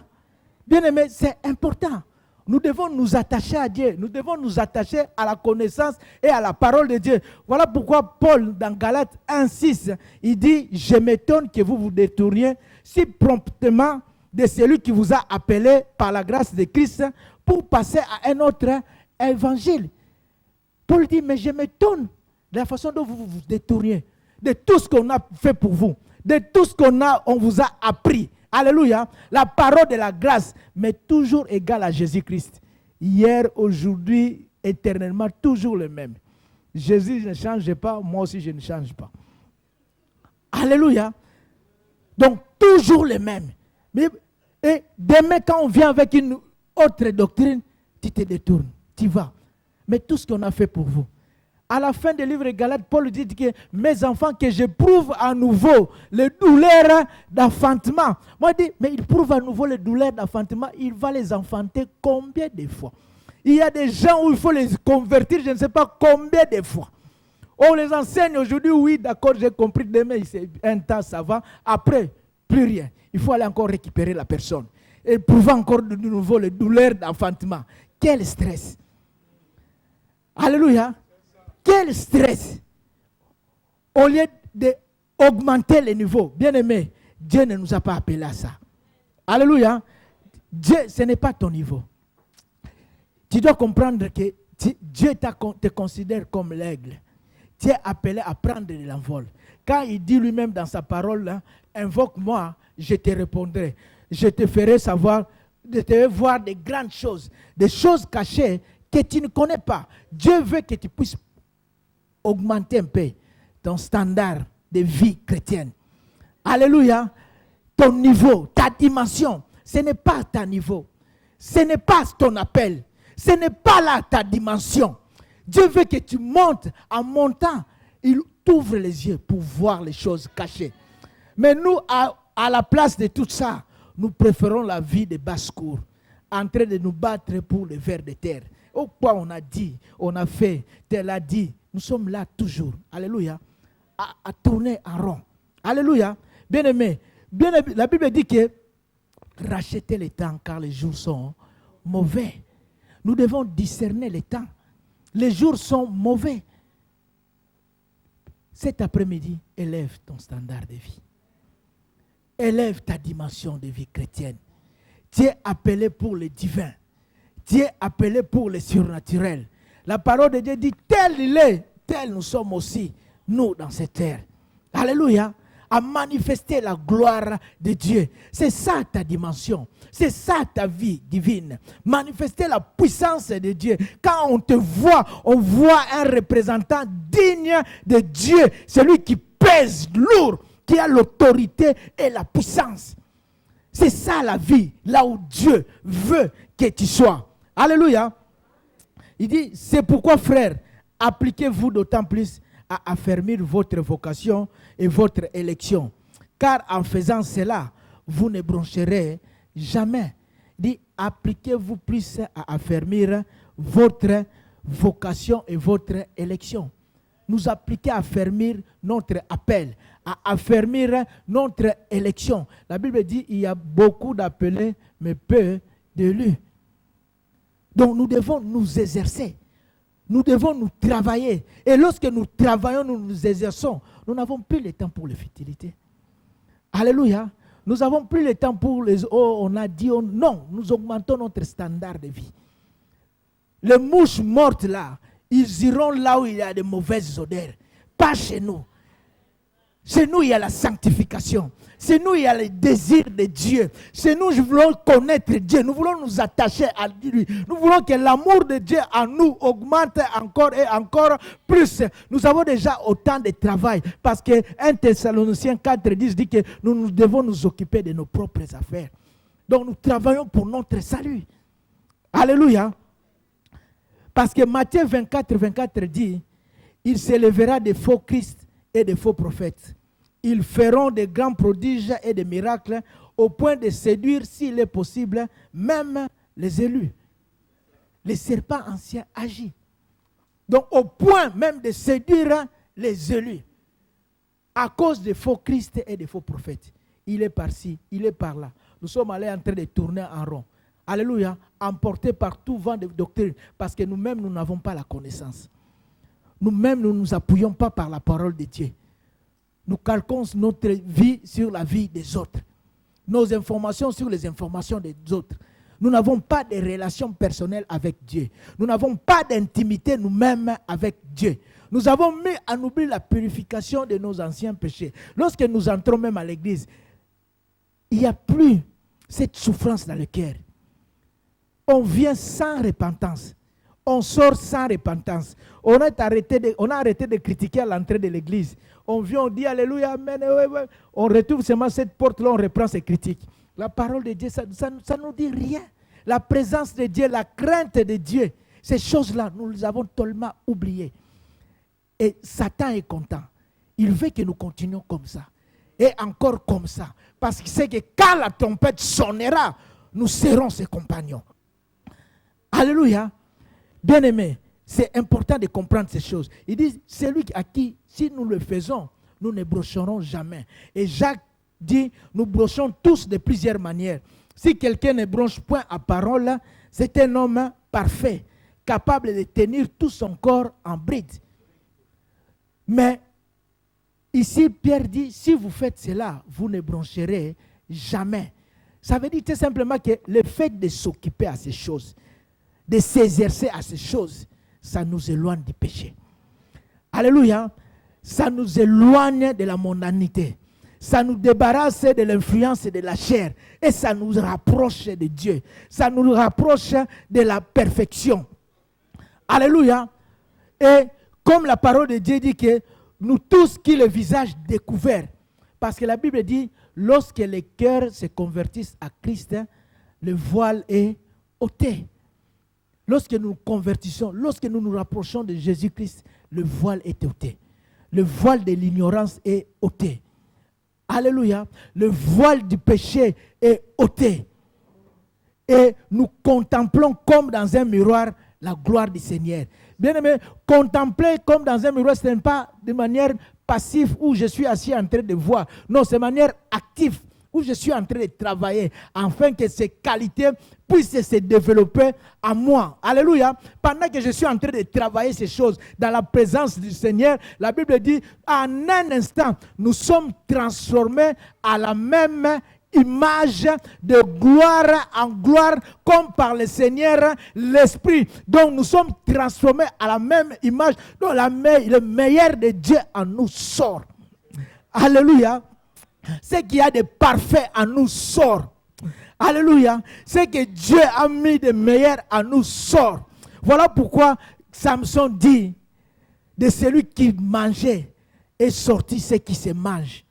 Bien-aimé, c'est important. Nous devons nous attacher à Dieu. Nous devons nous attacher à la connaissance et à la parole de Dieu. Voilà pourquoi Paul, dans Galates 1,6, il dit « Je m'étonne que vous vous détourniez si promptement de celui qui vous a appelé par la grâce de Christ pour passer à un autre évangile. » Paul dit « Mais je m'étonne de la façon dont vous vous détourniez, de tout ce qu'on a fait pour vous, de tout ce qu'on vous a appris. » Alléluia. La parole de la grâce, mais toujours égale à Jésus-Christ. Hier, aujourd'hui, éternellement, toujours le même. Jésus ne change pas, moi aussi je ne change pas. Alléluia. Donc, toujours le même. Et demain, quand on vient avec une autre doctrine, tu te détournes, tu vas. Mais tout ce qu'on a fait pour vous. À la fin du livre de Galates, Paul dit que mes enfants, que j'éprouve à nouveau les douleurs d'enfantement. Moi, je dis, mais il prouve à nouveau les douleurs d'enfantement, il va les enfanter combien de fois? Il y a des gens où il faut les convertir, je ne sais pas combien de fois. On les enseigne aujourd'hui, oui, d'accord, j'ai compris, demain, un temps, ça va. Après, plus rien. Il faut aller encore récupérer la personne. Et prouver encore de nouveau les douleurs d'enfantement. Quel stress! Alléluia! Quel stress! Au lieu d'augmenter les niveaux, bien aimé, Dieu ne nous a pas appelés à ça. Alléluia! Dieu, ce n'est pas ton niveau. Tu dois comprendre que Dieu te considère comme l'aigle. Tu es appelé à prendre de l'envol. Quand il dit lui-même dans sa parole, là, invoque-moi, je te répondrai. Je te ferai savoir, je te ferai voir des grandes choses, des choses cachées que tu ne connais pas. Dieu veut que tu puisses augmenter un peu ton standard de vie chrétienne. Alléluia. Ton niveau, ta dimension, ce n'est pas ton niveau. Ce n'est pas ton appel. Ce n'est pas là ta dimension. Dieu veut que tu montes. En montant, il t'ouvre les yeux pour voir les choses cachées. Mais nous, à la place de tout ça, nous préférons la vie de basse-cour, en train de nous battre pour le ver de terre. Au quoi on a dit, on a fait, tel a dit. Nous sommes là toujours, alléluia, à tourner en rond. Alléluia. Bien-aimé, la Bible dit que rachetez les temps car les jours sont mauvais. Nous devons discerner les temps. Les jours sont mauvais. Cet après-midi, élève ton standard de vie. Élève ta dimension de vie chrétienne. Tu es appelé pour le divin. Tu es appelé pour le surnaturel. La parole de Dieu dit, tel il est, tel nous sommes aussi, nous, dans cette terre. Alléluia. À manifester la gloire de Dieu. C'est ça ta dimension. C'est ça ta vie divine. Manifester la puissance de Dieu. Quand on te voit, on voit un représentant digne de Dieu. Celui qui pèse lourd, qui a l'autorité et la puissance. C'est ça la vie, là où Dieu veut que tu sois. Alléluia. Il dit, c'est pourquoi, frères, appliquez-vous d'autant plus à affermir votre vocation et votre élection. Car en faisant cela, vous ne broncherez jamais. Il dit, appliquez-vous plus à affermir votre vocation et votre élection. Nous appliquer à affermir notre appel, à affermir notre élection. La Bible dit, il y a beaucoup d'appelés, mais peu d'élus. Donc nous devons nous exercer. Nous devons nous travailler. Et lorsque nous travaillons, nous nous exerçons. Nous n'avons plus le temps pour les futilités. Alléluia. Nous n'avons plus le temps pour les... Oh, on a dit... Oh, non, nous augmentons notre standard de vie. Les mouches mortes là, ils iront là où il y a de mauvaises odeurs. Pas chez nous. Chez nous, il y a la sanctification. Chez nous, il y a le désir de Dieu. Chez nous, nous voulons connaître Dieu. Nous voulons nous attacher à lui. Nous voulons que l'amour de Dieu en nous augmente encore et encore plus. Nous avons déjà autant de travail. Parce que 1 Thessaloniciens 4:10 dit que nous devons nous occuper de nos propres affaires. Donc, nous travaillons pour notre salut. Alléluia. Parce que Matthieu 24 dit, il s'élèvera des faux Christ et des faux prophètes. Ils feront de grands prodiges et des miracles au point de séduire, s'il est possible, même les élus. Le serpent ancien agit. Donc au point même de séduire les élus. À cause des faux Christ et des faux prophètes. Il est par-ci, il est par-là. Nous sommes allés en train de tourner en rond. Alléluia. Emportés par tout vent de doctrine. Parce que nous-mêmes, nous n'avons pas la connaissance. Nous-mêmes, nous ne nous appuyons pas par la parole de Dieu. Nous calquons notre vie sur la vie des autres. Nos informations sur les informations des autres. Nous n'avons pas de relation personnelle avec Dieu. Nous n'avons pas d'intimité nous-mêmes avec Dieu. Nous avons mis en oubli la purification de nos anciens péchés. Lorsque nous entrons même à l'église, il n'y a plus cette souffrance dans le cœur. On vient sans repentance. On sort sans repentance. On a arrêté de critiquer à l'entrée de l'église. On vient, on dit Alléluia, Amen. Ouais. On retrouve seulement cette porte-là, on reprend ses critiques. La parole de Dieu, ça ne nous dit rien. La présence de Dieu, la crainte de Dieu, ces choses-là, nous les avons totalement oubliées. Et Satan est content. Il veut que nous continuions comme ça. Et encore comme ça. Parce qu'il sait que quand la trompette sonnera, nous serons ses compagnons. Alléluia. Bien-aimés, c'est important de comprendre ces choses. Il dit, celui à qui, si nous le faisons, nous ne brocherons jamais. Et Jacques dit, nous brochons tous de plusieurs manières. Si quelqu'un ne bronche point à parole, c'est un homme parfait, capable de tenir tout son corps en bride. Mais ici, Pierre dit, si vous faites cela, vous ne broncherez jamais. Ça veut dire tout simplement que le fait de s'occuper à ces choses, de s'exercer à ces choses, ça nous éloigne du péché. Alléluia. Ça nous éloigne de la mondanité. Ça nous débarrasse de l'influence de la chair. Et ça nous rapproche de Dieu. Ça nous rapproche de la perfection. Alléluia. Et comme la parole de Dieu dit que nous tous qui le visage découvert, parce que la Bible dit, lorsque les cœurs se convertissent à Christ, le voile est ôté. Lorsque nous nous convertissons, lorsque nous nous rapprochons de Jésus-Christ, le voile est ôté. Le voile de l'ignorance est ôté. Alléluia. Le voile du péché est ôté. Et nous contemplons comme dans un miroir la gloire du Seigneur. Bien-aimé, contempler comme dans un miroir, ce n'est pas de manière passive où je suis assis en train de voir. Non, c'est de manière active où je suis en train de travailler afin que ces qualités puissent se développer en moi. Alléluia. Pendant que je suis en train de travailler ces choses dans la présence du Seigneur, la Bible dit, en un instant, nous sommes transformés à la même image de gloire en gloire comme par le Seigneur l'Esprit. Donc nous sommes transformés à la même image dont le meilleur de Dieu en nous sort. Alléluia. Ce qu'il y a de parfait en nous sort. Alléluia. Ce que Dieu a mis de meilleur en nous sort. Voilà pourquoi Samson dit, de celui qui mangeait est sorti ce qui se mange.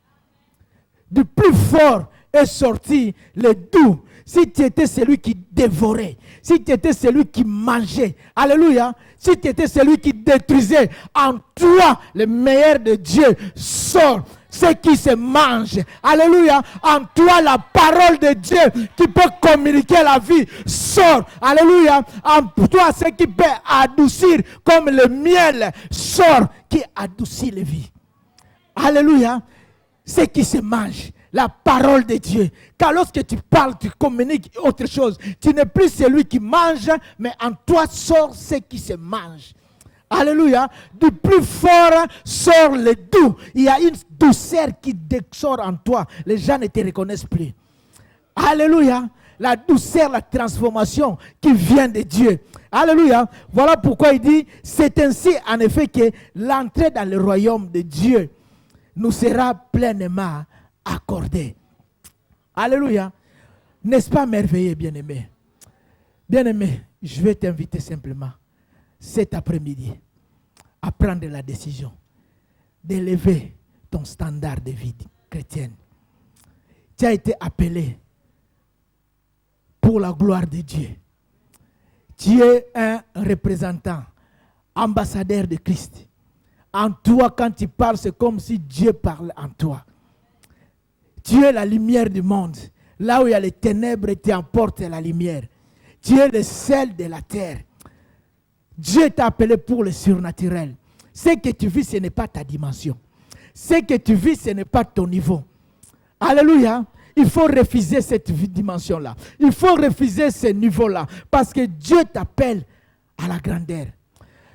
Du plus fort est sorti le doux. Si tu étais celui qui dévorait, si tu étais celui qui mangeait, alléluia, si tu étais celui qui détruisait, en toi, le meilleur de Dieu sort. Ce qui se mange. Alléluia. En toi, la parole de Dieu qui peut communiquer la vie sort. Alléluia. En toi, ce qui peut adoucir comme le miel sort, qui adoucit les vies. Alléluia. Ce qui se mange. La parole de Dieu. Car lorsque tu parles, tu communiques autre chose. Tu n'es plus celui qui mange, mais en toi sort ce qui se mange. Alléluia. Du plus fort sort le doux. Il y a une douceur qui sort en toi. Les gens ne te reconnaissent plus. Alléluia. La douceur, la transformation qui vient de Dieu. Alléluia. Voilà pourquoi il dit, c'est ainsi en effet que l'entrée dans le royaume de Dieu nous sera pleinement accordée. Alléluia. N'est-ce pas merveilleux, bien-aimé? Bien-aimé, je vais t'inviter simplement cet après-midi à prendre la décision d'élever ton standard de vie chrétienne. Tu as été appelé pour la gloire de Dieu. Tu es un représentant, ambassadeur de Christ. En toi, quand tu parles, c'est comme si Dieu parle en toi. Tu es la lumière du monde. Là où il y a les ténèbres, tu apportes la lumière. Tu es le sel de la terre. Dieu t'a appelé pour le surnaturel. Ce que tu vis, ce n'est pas ta dimension. Ce que tu vis, ce n'est pas ton niveau. Alléluia. Il faut refuser cette dimension-là. Il faut refuser ce niveau-là. Parce que Dieu t'appelle à la grandeur.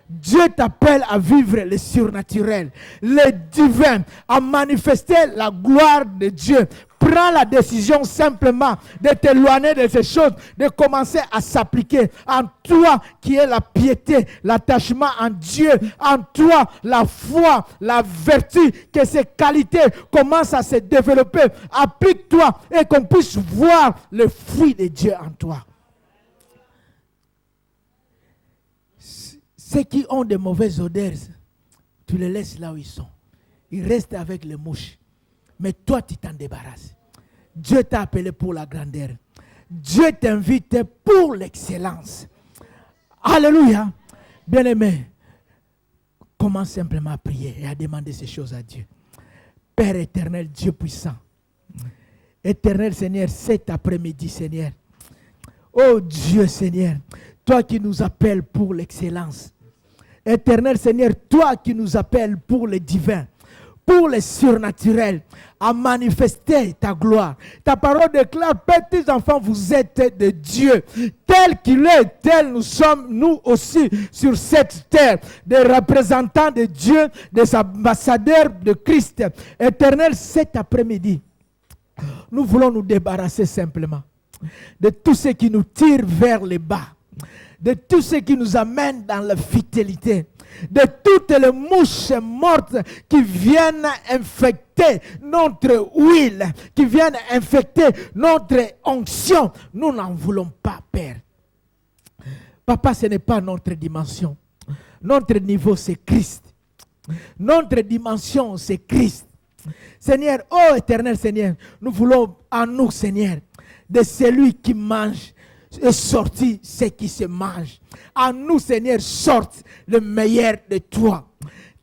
Dieu t'appelle à vivre le surnaturel, le divin, à manifester la gloire de Dieu. Prends la décision simplement de t'éloigner de ces choses, de commencer à s'appliquer en toi qui est la piété, l'attachement en Dieu, en toi la foi, la vertu, que ces qualités commencent à se développer. Applique-toi et qu'on puisse voir le fruit de Dieu en toi. Ceux qui ont de mauvaises odeurs, tu les laisses là où ils sont. Ils restent avec les mouches. Mais toi, tu t'en débarrasses. Dieu t'a appelé pour la grandeur. Dieu t'invite pour l'excellence. Alléluia. Bien-aimé, commence simplement à prier et à demander ces choses à Dieu. Père éternel, Dieu puissant. Éternel Seigneur, cet après-midi, Seigneur. Oh Dieu, Seigneur, toi qui nous appelles pour l'excellence. Éternel Seigneur, toi qui nous appelles pour le divin, pour le surnaturel, à manifester ta gloire. Ta parole déclare, petits enfants, vous êtes de Dieu. Tel qu'il est, tel nous sommes, nous aussi, sur cette terre, des représentants de Dieu, des ambassadeurs de Christ. Éternel, cet après-midi, nous voulons nous débarrasser simplement de tout ce qui nous tire vers le bas, de tout ce qui nous amène dans la fidélité, de toutes les mouches mortes qui viennent infecter notre huile, qui viennent infecter notre onction. Nous n'en voulons pas, Père. Papa, ce n'est pas notre dimension. Notre niveau, c'est Christ. Notre dimension, c'est Christ. Seigneur, oh éternel Seigneur, nous voulons en nous, Seigneur, de celui qui mange, est sorti ce qui se mange. En nous, Seigneur, sorte le meilleur de toi.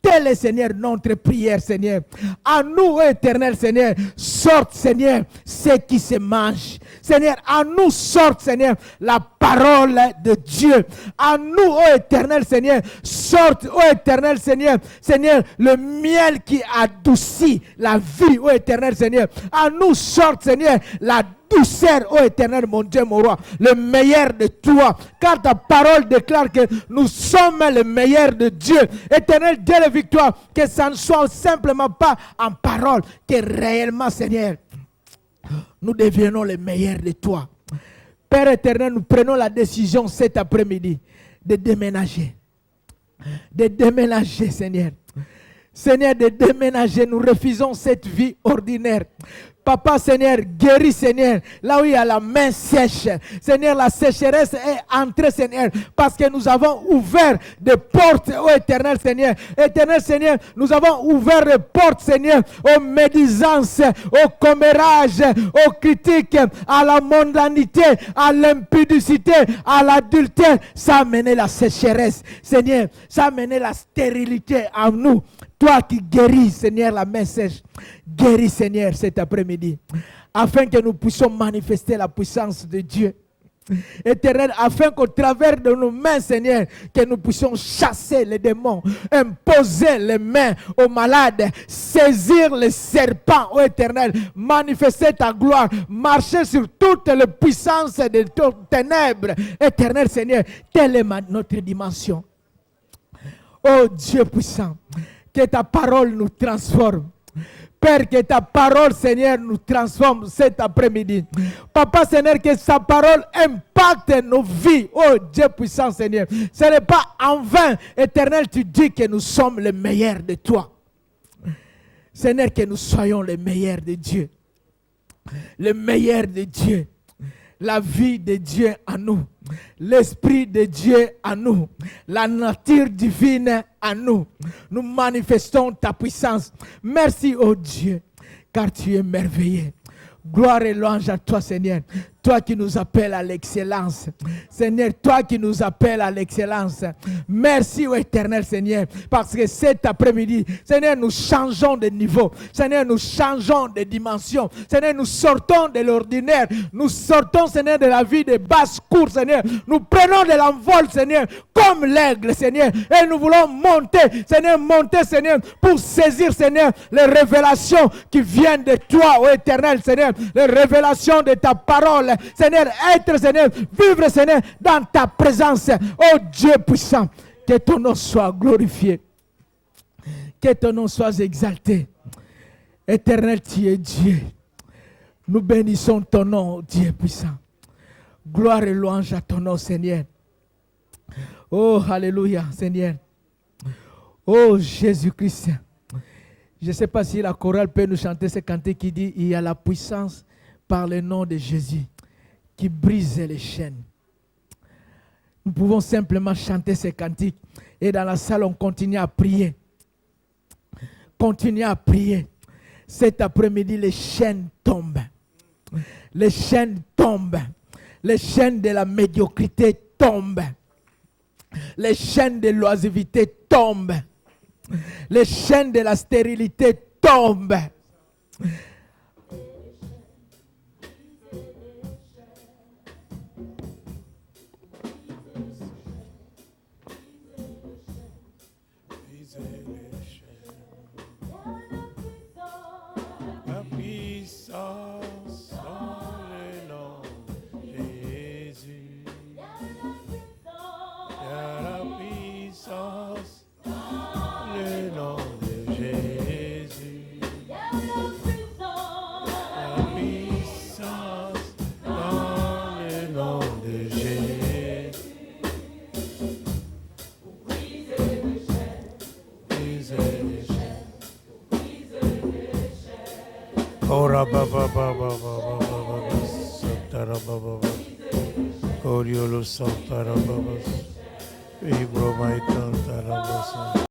Telle est, Seigneur, notre prière, Seigneur. En nous, éternel Seigneur, sorte, Seigneur, ce qui se mange. Seigneur, en nous sorte, Seigneur, la parole de Dieu. En nous, ô éternel Seigneur, sorte, ô éternel Seigneur, Seigneur, le miel qui adoucit la vie, ô éternel Seigneur. En nous sorte, Seigneur, la douceur, ô éternel, mon Dieu, mon roi, le meilleur de toi. Car ta parole déclare que nous sommes le meilleur de Dieu. Éternel Dieu de victoire, que ça ne soit simplement pas en parole, que réellement, Seigneur, nous devenons les meilleurs de toi. Père éternel, nous prenons la décision cet après-midi de déménager. De déménager, Seigneur. Seigneur, de déménager. Nous refusons cette vie ordinaire. Papa, Seigneur, guéris, Seigneur, là où il y a la main sèche. Seigneur, la sécheresse est entrée, Seigneur, parce que nous avons ouvert des portes, ô éternel Seigneur. Éternel Seigneur, nous avons ouvert des portes, Seigneur, aux médisances, aux commérages, aux critiques, à la mondanité, à l'impudicité, à l'adultère. Ça a mené la sécheresse, Seigneur. Ça a mené la stérilité en nous. Toi qui guéris, Seigneur, la main sèche. Guéris, Seigneur, cet après-midi, afin que nous puissions manifester la puissance de Dieu. Éternel, afin qu'au travers de nos mains, Seigneur, que nous puissions chasser les démons, imposer les mains aux malades, saisir les serpents, ô Éternel, manifester ta gloire, marcher sur toutes les puissances de tes ténèbres. Éternel Seigneur, telle est notre dimension. Oh Dieu puissant, que ta parole nous transforme. Père, que ta parole, Seigneur, nous transforme cet après-midi. Papa, Seigneur, que sa parole impacte nos vies. Oh Dieu puissant, Seigneur. Ce n'est pas en vain, Éternel, tu dis que nous sommes les meilleurs de toi. Seigneur, que nous soyons les meilleurs de Dieu. Les meilleurs de Dieu. La vie de Dieu en nous. L'Esprit de Dieu en nous. La nature divine en nous. Nous manifestons ta puissance. Merci, oh Dieu, car tu es merveilleux. Gloire et louange à toi, Seigneur. Toi qui nous appelles à l'excellence. Seigneur, toi qui nous appelles à l'excellence. Merci, ô éternel Seigneur, parce que cet après-midi, Seigneur, nous changeons de niveau. Seigneur, nous changeons de dimension. Seigneur, nous sortons de l'ordinaire. Nous sortons, Seigneur, de la vie de basse-cour, Seigneur. Nous prenons de l'envol, Seigneur, comme l'aigle, Seigneur. Et nous voulons monter, Seigneur, pour saisir, Seigneur, les révélations qui viennent de toi, ô éternel Seigneur. Les révélations de ta parole. Seigneur, être, Seigneur, vivre, Seigneur, dans ta présence. Oh Dieu puissant, que ton nom soit glorifié. Que ton nom soit exalté. Éternel, tu es Dieu. Nous bénissons ton nom, Dieu puissant. Gloire et louange à ton nom, Seigneur. Oh, alléluia, Seigneur. Oh, Jésus-Christ. Je ne sais pas si la chorale peut nous chanter ce cantique qui dit « Il y a la puissance par le nom de Jésus qui brise les chaînes. » Nous pouvons simplement chanter ce cantique et dans la salle, on continue à prier. Continue à prier. Cet après-midi, les chaînes tombent. Les chaînes tombent. Les chaînes de la médiocrité tombent. Les chaînes de l'oisiveté tombent. Les chaînes de la stérilité tombent. La puissance dans le nom de Jésus. Il y a la puissance dans le nom de Jésus. La puissance dans le nom de Jésus. Briser les chaînes. Ora baba baba baba baba satara baba Oriolo santara baba Ibro maitantara baba